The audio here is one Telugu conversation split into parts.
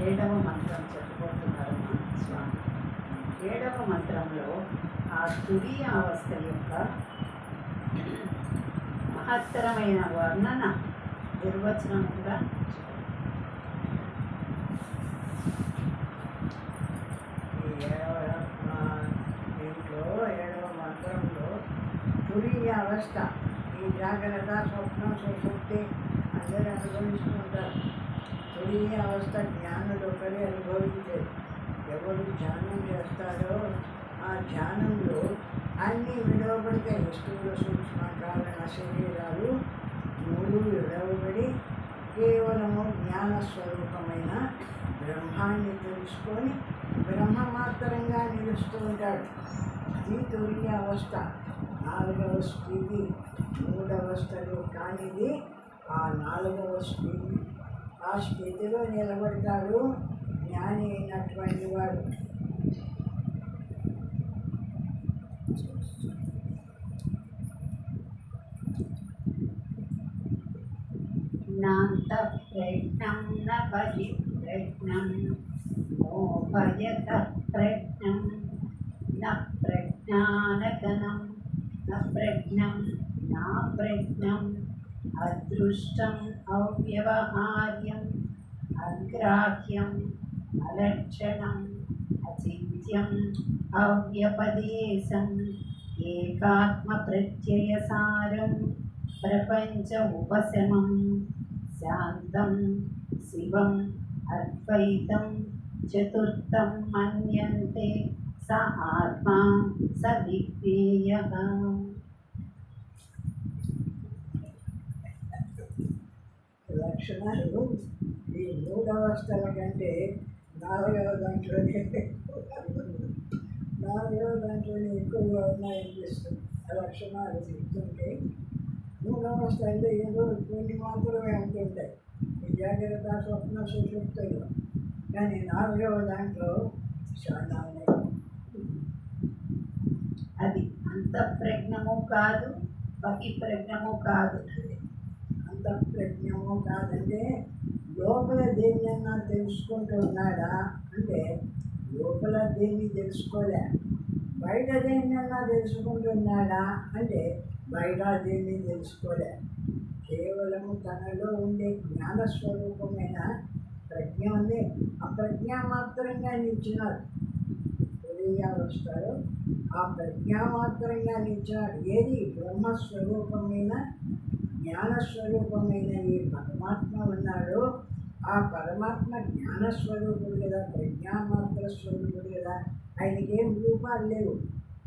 ఏడవ మంత్రం చెప్పుకుంటున్నారు స్వామి. ఏడవ మంత్రంలో ఆ తురీయ అవస్థ యొక్క మహత్తరమైన వర్ణన నిర్వచనం కూడా దీంట్లో ఏడవ మంత్రంలో తురీయ అవస్థ, ఈ జాగ్రత్త స్వప్నం సుశుద్ధి అందరూ అనుభవిస్తుంటారు. తురీయ అవస్థ జ్ఞానులు ఒకరి అనుభవించేది. ఎవరు ధ్యానం చేస్తారో ఆ ధ్యానంలో అన్నీ విడవబడతాయి. వస్తువుల సూక్ష్మ కారణ శరీరాలు మూడు విడవబడి కేవలము జ్ఞానస్వరూపమైన బ్రహ్మాన్ని తెలుసుకొని బ్రహ్మ మాత్రంగా నిలుస్తూ ఉంటాడు. ఇది తురీయ అవస్థ. నాలుగవ స్థితి మూడవ స్థితి కానిది ఆ నాలుగవ స్థితి. ఆ స్థితిలో నిలబడతాడు జ్ఞాని అయినటువంటి వాడు. నాంత ప్రజ్ఞం న బహిప్రజ్ఞం మోహయత ప్రజ్ఞం న ప్రజ్ఞానగణం న ప్రజ్ఞం నా ప్రజ్ఞం అదృష్టం అవ్యవహార్యం అగ్రాహ్యం అలక్షణం అచింత్యం అవ్యపదేశం ఏకాత్మ ప్రత్యయసారం ప్రపంచ ఉపశమం శాంతం శివం అద్వైతం చతుర్థం మన్యంతే స ఆత్మా స విజ్ఞేయః. లక్షణాలు ఈ మూడవస్థల కంటే నాలుగవ దాంట్లోనే ఎక్కువగా ఉన్నాయనిపిస్తుంది. ఆ లక్షణాలు చెప్తుంటే మూడవ స్థాయిలో ఏదో కొన్ని మాత్రమే ఉంటుంటాయి ఈ జాగ్రత్త స్వప్న సుషుప్తుల్లో. కానీ నాలుగవ దాంట్లో చాలా అది అంతఃప్రజ్ఞము కాదు, బహిప్రజ్ఞము కాదు. అంతఃప్రజ్ఞము కాదంటే లోపల దేన్నన్నా తెలుసుకుంటూ ఉన్నాడా అంటే లోపల దేన్ని తెలుసుకోలే. బయట దేన్నన్నా తెలుసుకుంటున్నాడా అంటే బయట దేన్ని తెలుసుకోలే. కేవలము తనలో ఉండే జ్ఞానస్వరూపమైన ప్రజ్ఞ ఉంది. ఆ ప్రజ్ఞ మాత్రంగా నిలిచినాడు. వస్తారు ఆ ప్రజ్ఞ మాత్రంగా నిలిచినాడు. ఏది బ్రహ్మస్వరూపమైన జ్ఞానస్వరూపమైన ఈ పరమాత్మ ఉన్నాడో ఆ పరమాత్మ జ్ఞానస్వరూపుడు కదా, ప్రజ్ఞామాత్ర స్వరూపుడు కదా. ఆయనకేం రూపాలు లేవు.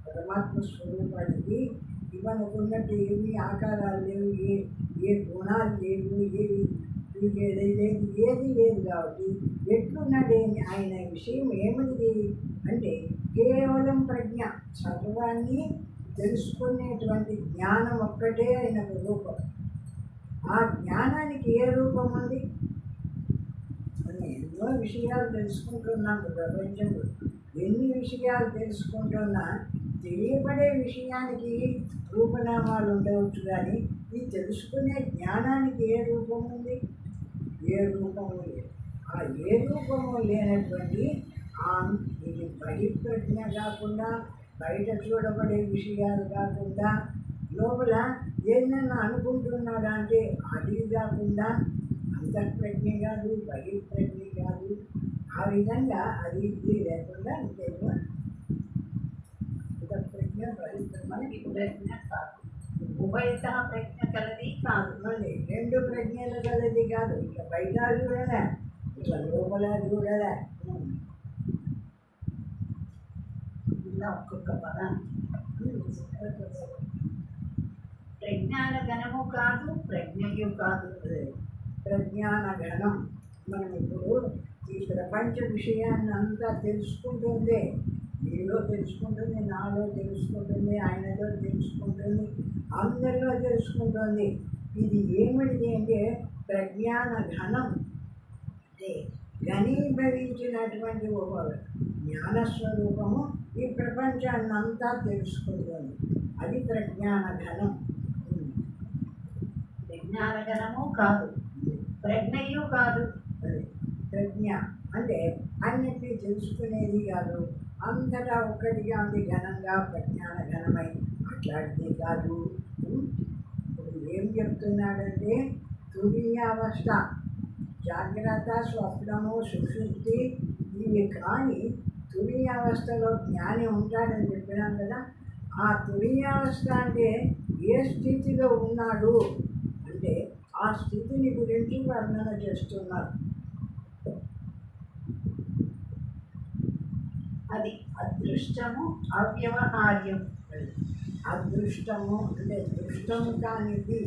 పరమాత్మ స్వరూపానికి ఇవనుకున్నట్టు ఏమి ఆకారాలు లేవు, ఏ గుణాలు లేవు, ఏది లేదు, ఏది లేదు. కాబట్టి ఎట్లున్నాడే ఆయన విషయం ఏమిటి అంటే కేవలం ప్రజ్ఞ, సర్వాన్ని తెలుసుకునేటువంటి జ్ఞానం ఒక్కటే ఆయన రూపం. ఆ జ్ఞానానికి ఏ రూపం ఉంది? మనం ఎన్నో విషయాలు తెలుసుకుంటున్నాం ప్రపంచంలో. ఎన్ని విషయాలు తెలుసుకుంటున్నా తెలియబడే విషయానికి రూపనామాలు ఉండవచ్చు. కానీ ఈ తెలుసుకునే జ్ఞానానికి ఏ రూపం ఉంది? ఏ రూపము లేదు. ఆ ఏ రూపము లేనటువంటి ఇది బహిప్రజ్ఞ కాకుండా, బయట చూడబడే విషయాలు కాకుండా, లోపల ఏదైనా అనుకుంటున్నాడా అంటే అది కాకుండా, అంతఃప్రజ్ఞ కాదు, బహిప్రజ్ఞ కాదు. ఆ విధంగా అది ఇది లేకుండా ఇంకేమో అంతఃప్రజ్ఞ బహిప్రజ్ఞ ప్రజ్ఞ కాదు, ఉభయత ప్రజ్ఞ కలది కాదు. మళ్ళీ రెండు ప్రజ్ఞలు కలది కాదు. ఇట్లా బయట చూడలే, ఇట్లా లోపల చూడలే. ఇలా ఒక్కొక్క పదాన్ని ప్రజ్ఞాన గణము కాదు, ప్రజ్ఞయు కాదు. ప్రజ్ఞాన గణం. మనం ఇప్పుడు ఈ ప్రపంచ విషయాన్ని అంతా తెలుసుకుంటుంది. మీలో తెలుసుకుంటుంది, నాలో తెలుసుకుంటుంది, ఆయనలో తెలుసుకుంటుంది, అందరిలో తెలుసుకుంటుంది. ఇది ఏమిటి అంటే ప్రజ్ఞాన ఘనం. అంటే ఘనీభవించినటువంటి ఒక జ్ఞానస్వరూపము ఈ ప్రపంచాన్ని అంతా తెలుసుకుంటుంది. అది ప్రజ్ఞాన ఘనం. విజ్ఞాన గణము కాదు, ప్రజ్ఞయు కాదు. ప్రజ్ఞ అంటే అన్నిటినీ తెలుసుకునేది కాదు, అంతటా ఒక్కటిగా ఉంది ఘనంగా ప్రజ్ఞాన ఘనమై అట్లాంటిది కాదు. ఇప్పుడు ఏం చెప్తున్నాడంటే తురీయావస్థ, జాగ్రత్త, స్వప్నము, సుషుప్తి ఇవి కానీ తురీయావస్థలో జ్ఞాని ఉంటాడని చెప్పినాం కదా. ఆ తురీయావస్థ అంటే ఏ స్థితిలో ఉన్నాడు అంటే ఆ స్థితిని గురించి వర్ణన చేస్తున్నారు. అది అదృష్టము, అవ్యవహార్యం. అదృష్టము అంటే దృష్టము కానిది,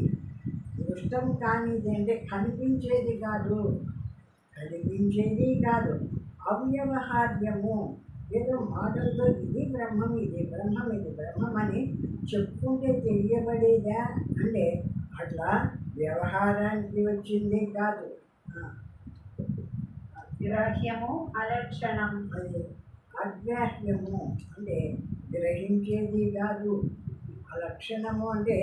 దృష్టం కానిది అంటే కనిపించేది కాదు, కనిపించేది కాదు. అవ్యవహార్యము ఏదో మాటలతో ఇది బ్రహ్మం, ఇది బ్రహ్మం, ఇది బ్రహ్మం అని చెప్పుకుంటే తెలియబడేదా అంటే అట్లా వ్యవహారానికి వచ్చింది కాదు. గ్రాహ్యము, అలక్షణం. అది అగ్రాహ్యము అంటే గ్రహించేది కాదు. అలక్షణము అంటే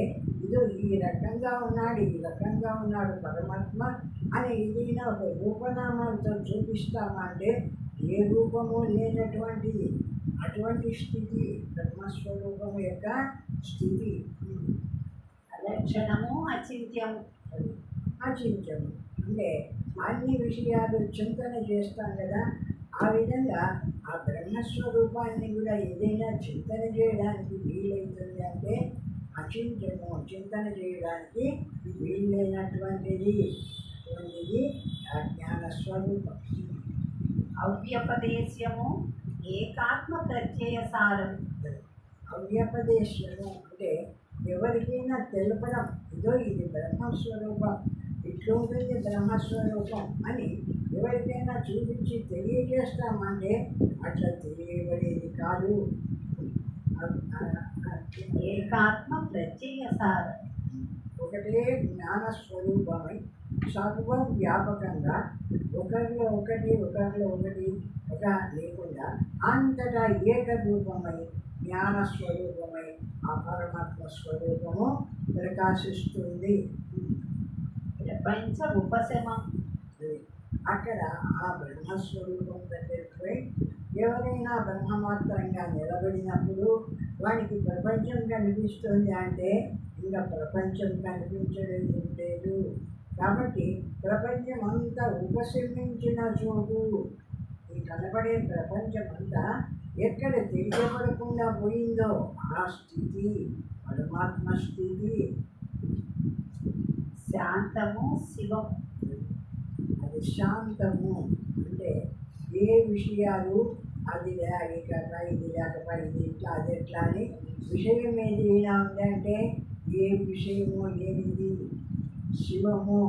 ఇదో ఈ రకంగా ఉన్నాడు, ఈ రకంగా ఉన్నాడు పరమాత్మ అని ఏదైనా ఒక రూపనామాలతో చూపిస్తామా అంటే ఏ రూపము లేనటువంటిది అటువంటి స్థితి బ్రహ్మస్వరూపము యొక్క స్థితి. అలక్షణము, అచింత్యము. అది అచింత్యము అంటే అన్ని విషయాలు చింతన చేస్తాం కదా, ఆ విధంగా ఆ బ్రహ్మస్వరూపాన్ని కూడా ఏదైనా చింతన చేయడానికి వీలవుతుంది అంటే అచింత్యము, చింతన చేయడానికి వీలైనటువంటిది అటువంటిది ఆ జ్ఞానస్వరూపం. అవ్యపదేశ్యము, ఏకాత్మ ప్రత్యయ సారం. అవ్యపదేశము అంటే ఎవరికైనా తెలపడం, ఇదో ఇది బ్రహ్మస్వరూపం, ఇట్లుంటుంది బ్రహ్మస్వరూపం అని ఎవరికైనా చూపించి తెలియజేస్తామంటే అట్లా తెలియబడేది కాదు. ఏకాత్మ ప్రత్యయ సారం. ఒకటే జ్ఞానస్వరూపమై సర్వం వ్యాపకంగా ఒకరిలో ఒకటి ఒక లేకుండా అంతటా ఏకరూపమై జ్ఞానస్వరూపమై ఆ పరమాత్మ స్వరూపము ప్రకాశిస్తుంది. ప్రపంచ ఉపశమం. అక్కడ ఆ బ్రహ్మస్వరూపం దగ్గరికి ఎవరైనా బ్రహ్మమాత్రంగా నిలబడినప్పుడు వానికి ప్రపంచం కనిపిస్తుంది అంటే ఇంకా ప్రపంచం కనిపించలేదు లేదు. కాబట్టి ప్రపంచం అంతా ఉపశమించిన చోటు, ఈ కనబడే ప్రపంచం అంతా ఎక్కడ తెలియబడకుండా పోయిందో ఆ స్థితి పరమాత్మ స్థితి. శాంతము, శివం. అది శాంతము అంటే ఏ విషయాలు అది లేక ఇది లేకపోయి ఇది ఇట్లా అది ఎట్లా అని విషయం ఏదైనా ఉందంటే ఏ విషయము లేనిది శివము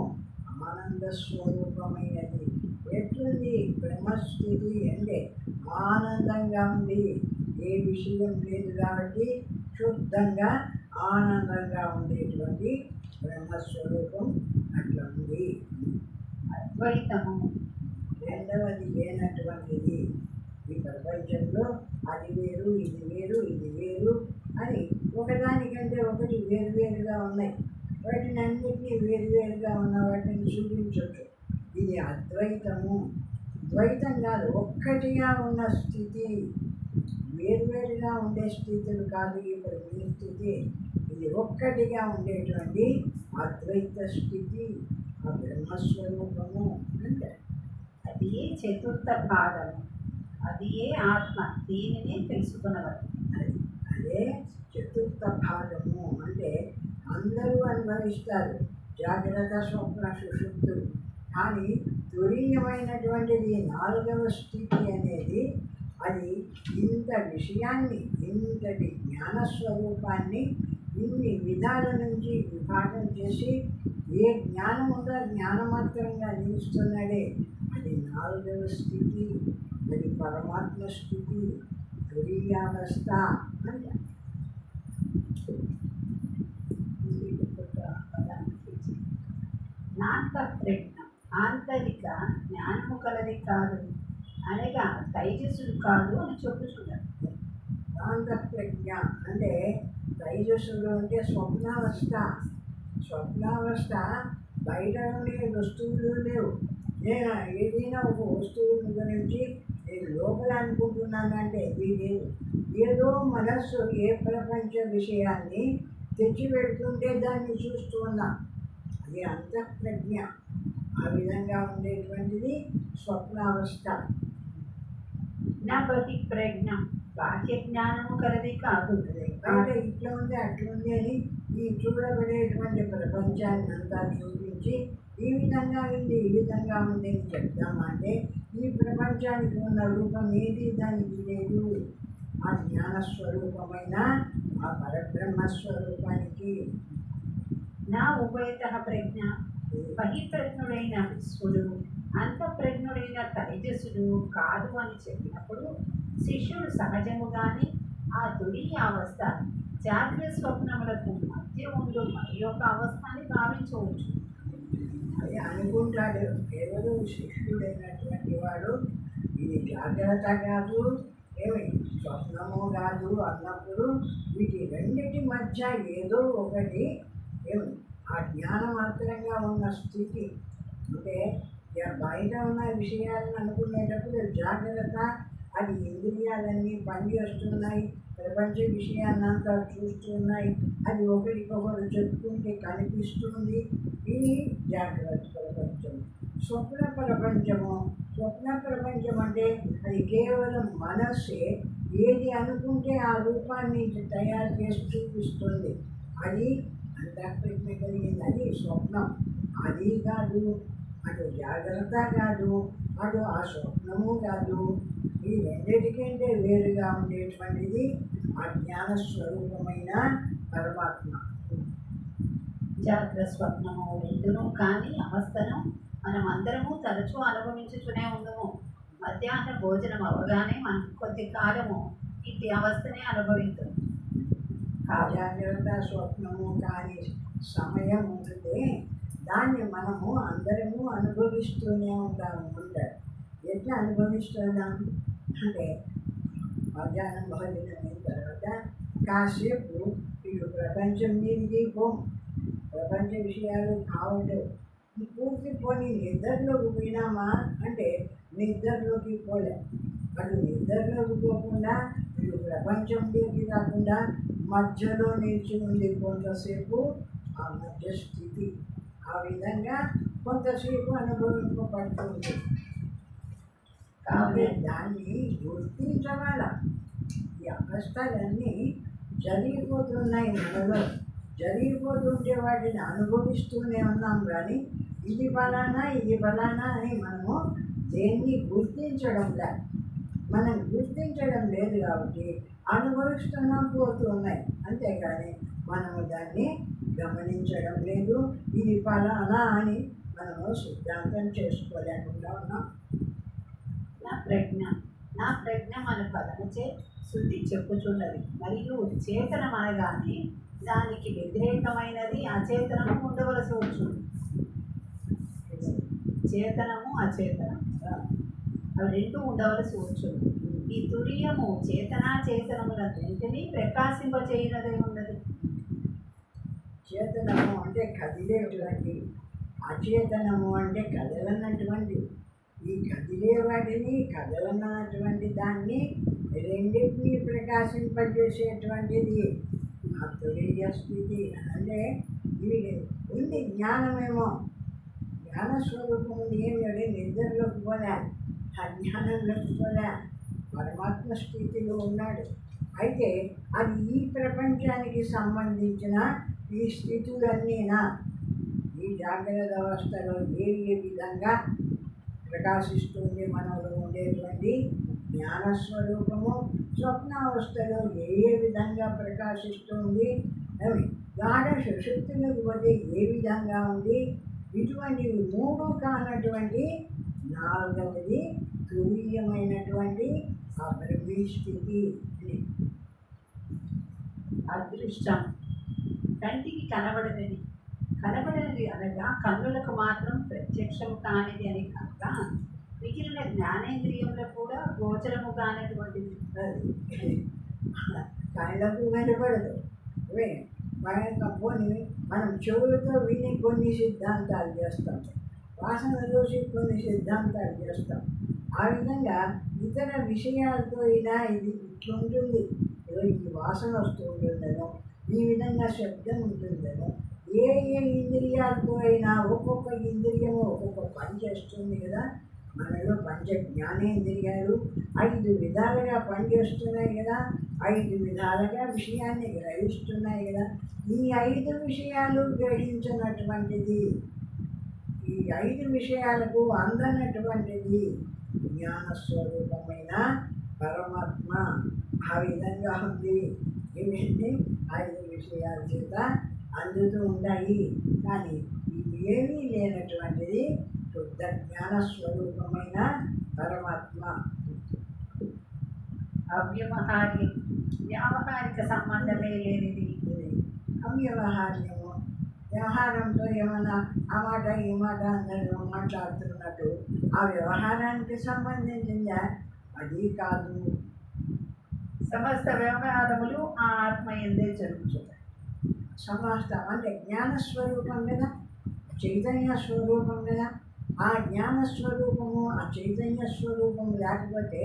ఆనంద స్వరూపమైనది. ఎట్లుంది బ్రహ్మస్థితి అంటే ఆనందంగా ఉంది, ఏ విషయం లేదు కాబట్టి శుద్ధంగా ఆనందంగా ఉండేటువంటి బ్రహ్మస్వరూపం అట్లా ఉంది. అద్వైతము. రెండవది లేనటువంటిది. ఈ ప్రపంచంలో అది వేరు, ఇది వేరు, ఇది వేరు అని ఒకదానికంటే ఒకటి వేరువేరుగా ఉన్నాయి. వాటిని అన్నింటినీ వేరువేరుగా ఉన్న వాటిని చూపించవచ్చు. ఇది అద్వైతము. ద్వైతం కాదు, ఒక్కటిగా ఉన్న స్థితి, వేరువేరుగా ఉండే స్థితులు కాదు. ఇప్పుడు మీ స్థితి ఇది ఒక్కటిగా ఉండేటువంటి అద్వైత స్థితి, ఆ బ్రహ్మస్వరూపము అంటే అది చతుర్థ భాగము, అది ఏ ఆత్మ, దీనిని తెలుసుకున్నవారు. అదే చతుర్థ భాగము అంటే అందరూ అనుభవిస్తారు జాగ్రత్త, స్వప్న, సుషుప్తులు. కానీ తురీయమైనటువంటిది నాలుగవ స్థితి అనేది అది ఇంత విషయాన్ని, ఇంతటి జ్ఞానస్వరూపాన్ని ఇన్ని విధాల నుంచి విభాగం చేసి ఏ జ్ఞానం ఉందో జ్ఞానమాత్రంగా నిలుస్తున్నాడే అది నాలుగవ స్థితి, అది పరమాత్మ స్థితి, తురీయావస్థ అంటే నాంత ప్రజ్ఞ, ఆంతరిక జ్ఞానము కలది కాదు అనగా తైజస్సులు కాదు అని చెప్పుతున్నారు. ప్రజ్ఞ అంటే తైజస్సులు అంటే స్వప్నావస్థ. స్వప్నావస్థ బయట ఉండే వస్తువులు లేవు, నేను ఏదైనా ఒక వస్తువుని గురించి నేను లోపల అనుకుంటున్నానంటే ఇది ఏదో మనస్సు ఏ ప్రపంచ విషయాన్ని తెచ్చిపెడుతుంటే దాన్ని చూస్తూ ఉన్నా. అది అంతఃప్రజ్ఞ. ఆ విధంగా ఉండేటువంటిది స్వప్నావస్థ. నా బహి ప్రజ్ఞ బాహ్య జ్ఞానము కలది కాదు. అంటే ఇట్లా ఉంది అట్లా ఉంది అని ఈ చూడబడేటువంటి ప్రపంచాన్ని అంతా చూపించి ఈ విధంగా ఉంది ఈ విధంగా ఉంది అని చెప్తామంటే ఈ ప్రపంచానికి ఉన్న రూపం ఏది దానికి లేదు. ఆ జ్ఞానస్వరూపమైన ఆ పరబ్రహ్మస్వరూపానికి. నా ఉభయత ప్రజ్ఞ బహిప్రజ్ఞుడైన విశ్వడు అంతఃప్రజ్ఞుడైన తైజస్సుడు కాదు అని చెప్పినప్పుడు శిష్యుడు సహజముగానే ఆ తురీయ అవస్థ జాగ్రత్త స్వప్నములకు మధ్య ఉండు మరి ఒక అవస్థని భావించవచ్చు. అది అనుకుంటాడు ఎవరు శిష్యుడైనటువంటి వాడు. ఇది జాగ్రత్త కాదు ఏమి స్వప్నము కాదు అన్నప్పుడు వీటి రెండింటి మధ్య ఏదో ఒకటి ఏమి ఆ జ్ఞానమాత్రంగా ఉన్న స్థితి. అంటే బయట ఉన్న విషయాలను అనుకునేటప్పుడు జాగ్రత్త, అది ఇంద్రియాలన్నీ పనిచేస్తున్నాయి, ప్రపంచ విషయాన్నంతా చూస్తున్నాయి, అది ఒకరికొకరు చెప్పుకుంటే కనిపిస్తుంది. ఇది జాగ్రత్త ప్రపంచం. స్వప్న ప్రపంచం అంటే అది కేవలం మనస్సే ఏది అనుకుంటే ఆ రూపాన్ని తయారు చేసి చూపిస్తుంది. అది అంతఃప్రజ్ఞ కలిగింది. అది స్వప్నం. అది కాదు, అటు జాగ్రత్త కాదు, అటు ఆ స్వప్నము కాదు. ఈ రెండింటికంటే వేరుగా ఉండేటువంటిది ఆ జ్ఞాన స్వరూపమైన పరమాత్మ. జాగ్రత్త స్వప్నము రెండును కానీ అవస్థను మనం అందరము తరచూ అనుభవించుతూనే ఉండము. మధ్యాహ్న భోజనం అవగానే మనం కొద్ది కాలము ఇట్టి అవస్థనే అనుభవిస్తాం. జాగ్రత్త స్వప్నము కాని సమయం ఉంటుంది, దాన్ని మనము అందరము అనుభవిస్తూనే ఉంటాము. ఎట్లా అనుభవిస్తున్నాం అంటే మధ్యాహ్నం భోజనం అయిన తర్వాత కాసేపు ఇటు ప్రపంచం మీదకి ప్రపంచ విషయాలు కావట్లేదు. పూర్తి పోని నిద్రలోకి పోయినామా అంటే నిద్రలోకి పోలే. అటు నిద్రలోకి పోకుండా ఇటు ప్రపంచంలోకి కాకుండా మధ్యలో నిలిచి ఉంది కొంతసేపు ఆ మధ్య స్థితి. ఆ విధంగా కొంతసేపు అనుభవింపబడుతుంది. కాబట్టి దాన్ని గుర్తించగల ఈ అవస్థలన్నీ జరిగిపోతున్నాయి మనలో. జరిగిపోతుంటే వాటిని అనుభవిస్తూనే ఉన్నాం. కానీ ఇది ఫలానా అని మనము దేన్ని గుర్తించడం లేదు. మనం గుర్తించడం లేదు కాబట్టి అనుభవిస్తున్నాం, పోతున్నాయి. అంతేకాని మనము దాన్ని గమనించడం లేదు. ఇది ఫలానా అని మనము సిద్ధాంతం చేసుకోలేకుండా ఉన్నాం. నా ప్రజ్ఞ మన పదముచే శుద్ధి చెప్పుచున్నది. మరియు చేతనం అనగానే దానికి వ్యతిరేకమైనది అచేతనము ఉండవలసి వచ్చును. చేతనము అచేతనం అవి రెండు ఉండవలసి వచ్చును. ఈ తురియము చేతనాచేతనములన్నింటినీ ప్రకాశింపచేయనదే ఉన్నది. చేతనము అంటే కదిలేటువంటి, అచేతనము అంటే కదలనటువంటి. ఈ కదిలే వాటిని కదలనటువంటి దాన్ని రెండింటినీ ప్రకాశింపజేసేటువంటిది ఆ తురీయ స్థితి. అంటే ఇది ఉంది జ్ఞానమేమో, జ్ఞానస్వరూపం ఉంది. ఏమి నిద్రలోకి పోలే, అజ్ఞానంలోకి పోలే, పరమాత్మ స్థితిలో ఉన్నాడు. అయితే అది ఈ ప్రపంచానికి సంబంధించిన ఈ స్థితులన్నీనా ఈ జాగ్రత్త అవస్థలో ఏ విధంగా ప్రకాశిస్తుంది మనలో ఉండేటువంటి జ్ఞానస్వరూపము, స్వప్నావస్థలో ఏ విధంగా ప్రకాశిస్తుంది, అవి గాఢ సుషుప్తులకు పోతే ఏ విధంగా ఉంది. ఇటువంటివి మూడు కానటువంటి నాలుగవది తురీయమైనటువంటి ఆ బ్రహ్మీ స్థితి. అదృష్టం కంటికి కనబడనిది అనగా కన్నులకు మాత్రం ప్రత్యక్షము కానిది అని కాక మిగిలిన జ్ఞానేంద్రియంలో కూడా గోచరము కానటువంటిది. కళ్ళకు కనపడదు. పోని మనం చెవులతో విని కొన్ని సిద్ధాంతాలు చేస్తాం. వాసన చూసి కొన్ని సిద్ధాంతాలు చేస్తాం. ఆ విధంగా ఇతర విషయాలతో అయినా ఇది ఇట్లుంటుంది, ఏదో ఇది వాసన వస్తూ ఉంటుందనో, ఈ విధంగా శబ్దం ఉంటుందనో, ఏ ఏ ఇంద్రియాలతో అయినా ఒక్కొక్క ఇంద్రియము ఒక్కొక్క పని చేస్తుంది కదా. మనలో పంచ జ్ఞానేంద్రియాలు 5 విధాలుగా పనిచేస్తున్నాయి కదా, 5 విధాలుగా విషయాన్ని గ్రహిస్తున్నాయి కదా. ఈ 5 విషయాలు గ్రహించినటువంటిది, ఈ 5 విషయాలకు అందనటువంటిది జ్ఞానస్వరూపమైన పరమాత్మ. ఆ విధంగా ఉంది. ఇవన్నీ 5 విషయాల చేత అందుతూ ఉంటాయి. కానీ ఇది ఏమీ లేనటువంటిది శుద్ధ జ్ఞానస్వరూపమైన పరమాత్మ. అవ్యవహార్యం, వ్యావహారిక సంబంధమే లేనిది. ఇది అవ్యవహార్యము. వ్యవహారంతో ఏమైనా ఆ మాట ఈ మాట అందరూ మాట్లాడుతున్నట్టు ఆ వ్యవహారానికి సంబంధించిందా? అది కాదు. సమస్త వ్యవహారములు ఆ ఆత్మ ఎందే జరుగుతున్నాయి. సమస్తం అంటే జ్ఞానస్వరూపం కదా, చైతన్య స్వరూపం కదా. ఆ జ్ఞానస్వరూపము, ఆ చైతన్య స్వరూపం లేకపోతే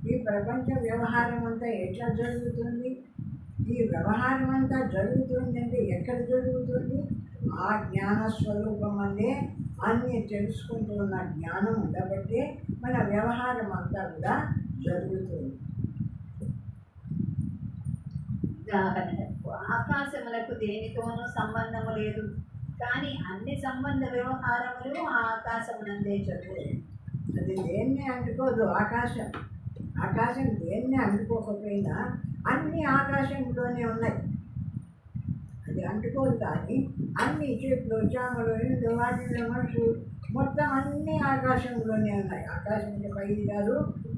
ఈ ప్రపంచ వ్యవహారం అంతా ఎట్లా జరుగుతుంది? ఈ వ్యవహారం అంతా జరుగుతుంది అంటే ఎక్కడ జరుగుతుంది? ఆ జ్ఞానస్వరూపం అనే అన్నీ తెలుసుకుంటూ ఉన్న జ్ఞానం ఉండబట్టే మన వ్యవహారం అంతా కూడా జరుగుతుంది. ఉదాహరణకు ఆకాశములకు దేనితోనూ సంబంధము లేదు, కానీ అన్ని సంబంధ వ్యవహారములు ఆ ఆకాశమునందే జరుగుతాయి. అది దేన్ని అంటుకోదు. ఆకాశం ఆకాశం దేన్ని అంటుకోకపోయినా అన్నీ ఆకాశంలోనే ఉన్నాయి. అది అంటుకోదు, కానీ అన్ని చెట్లు చేమలు ఇండ్లు వాటిల్లో మనుషులు మొత్తం అన్నీ ఆకాశంలోనే ఉన్నాయి. ఆకాశంకి పైది కాదు,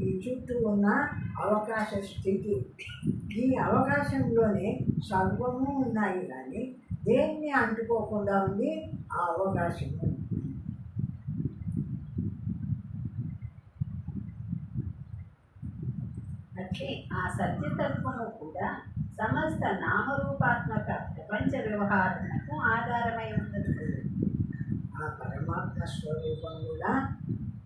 ఈ చుట్టూ ఉన్న అవకాశ స్థితి. ఈ అవకాశంలోనే సర్వము ఉన్నాయి, కానీ దేన్ని అంటుకోకుండా ఉంది ఆ అవకాశము. అట్లే ఆ సత్యతత్వము కూడా సమస్త నామరూపాత్మక ప్రపంచ వ్యవహారములకు ఆధారమై ఉన్నది. ఆ పరమాత్మ స్వరూపం కూడా,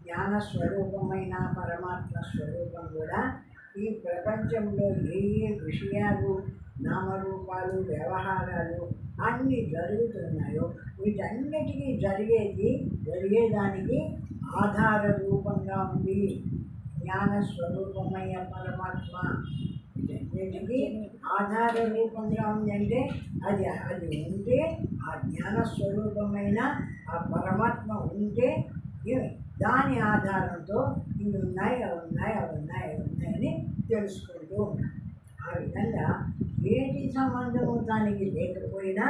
జ్ఞాన స్వరూపమైన పరమాత్మ స్వరూపం కూడా ఈ ప్రపంచంలో ఏ ఏ విషయాలు, నామరూపాలు, వ్యవహారాలు అన్నీ జరుగుతున్నాయో వీటన్నిటికీ జరిగేదానికి ఆధార రూపంగా ఉంది జ్ఞాన స్వరూపమైన పరమాత్మ. వీటన్నిటికీ ఆధార రూపంగా ఉందంటే అది ఉంటే, ఆ జ్ఞాన స్వరూపమైన ఆ పరమాత్మ ఉంటే దాని ఆధారంతో ఇవి ఉన్నాయి, అవి ఉన్నాయి, అవి ఉన్నాయి, అవి ఉన్నాయని తెలుసుకుంటూ ఉన్నాం. ఆ విధంగా ఏటి సంబంధము దానికి లేకపోయినా